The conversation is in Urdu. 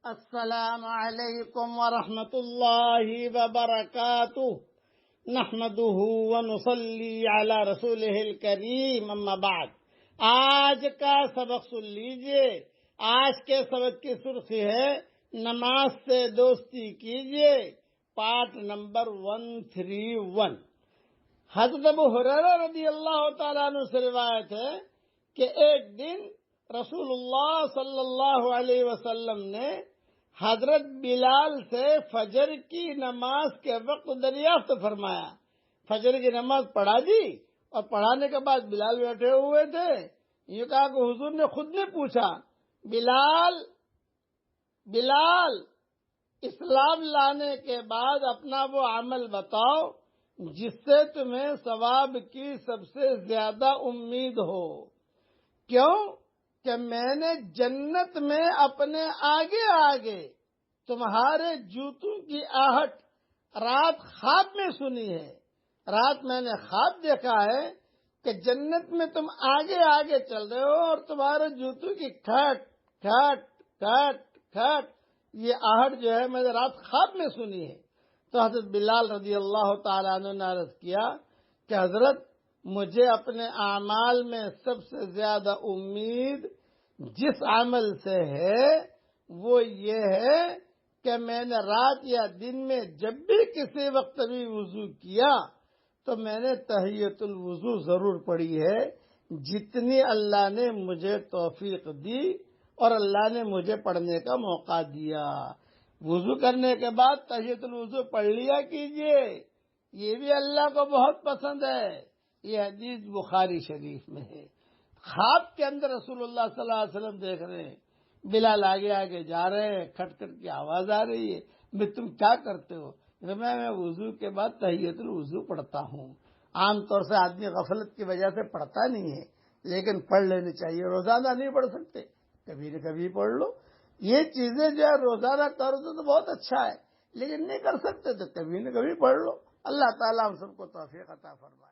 السلام علیکم ورحمۃ اللہ وبرکاتہ نحمده ونصلی علی رسولہ الکریم اما بعد۔ آج کا سبق سن لیجئے۔ آج کے سبق کی سرخی ہے نماز سے دوستی کیجئے، پارٹ نمبر 131۔ حضرت ابو ہریرہ رضی اللہ تعالیٰ عنہ سے روایت ہے کہ ایک دن رسول اللہ صلی اللہ علیہ وسلم نے حضرت بلال سے فجر کی نماز کے وقت دریافت فرمایا۔ فجر کی نماز پڑھا دی اور پڑھانے کے بعد بلال بیٹھے ہوئے تھے۔ یہ کہا کہ حضور نے خود نے پوچھا، بلال اسلام لانے کے بعد اپنا وہ عمل بتاؤ جس سے تمہیں ثواب کی سب سے زیادہ امید ہو۔ کیوں کہ میں نے جنت میں اپنے آگے آگے تمہارے جوتوں کی آہٹ رات خواب میں سنی ہے۔ رات میں نے خواب دیکھا ہے کہ جنت میں تم آگے آگے چل رہے ہو اور تمہارے جوتوں کی کھٹ کھٹ کھٹ کھٹ یہ آہٹ جو ہے میں نے رات خواب میں سنی ہے۔ تو حضرت بلال رضی اللہ تعالیٰ عنہ نے عرض کیا کہ حضرت مجھے اپنے اعمال میں سب سے زیادہ امید جس عمل سے ہے وہ یہ ہے کہ میں نے رات یا دن میں جب بھی کسی وقت بھی وضو کیا تو میں نے تحیۃ الوضو ضرور پڑھی ہے، جتنی اللہ نے مجھے توفیق دی اور اللہ نے مجھے پڑھنے کا موقع دیا۔ وضو کرنے کے بعد تحیۃ الوضو پڑھ لیا کیجئے، یہ بھی اللہ کو بہت پسند ہے۔ یہ حدیث بخاری شریف میں ہے۔ خواب کے اندر رسول اللہ صلی اللہ علیہ وسلم دیکھ رہے ہیں، بلال آگے آگے جا رہے ہیں، کھٹ کھٹ کی آواز آ رہی ہے، میں تم کیا کرتے ہو؟ میں وضو کے بعد تحیۃ الوضو پڑھتا ہوں۔ عام طور سے آدمی غفلت کی وجہ سے پڑھتا نہیں ہے، لیکن پڑھ لینی چاہیے۔ روزانہ نہیں پڑھ سکتے، کبھی نہ کبھی پڑھ لو۔ یہ چیزیں جو ہے روزانہ کرو تو بہت اچھا ہے، لیکن نہیں کر سکتے تو کبھی نہ کبھی پڑھ لو۔ اللہ تعالیٰ ہم سب کو توفیق عطا فرمائے۔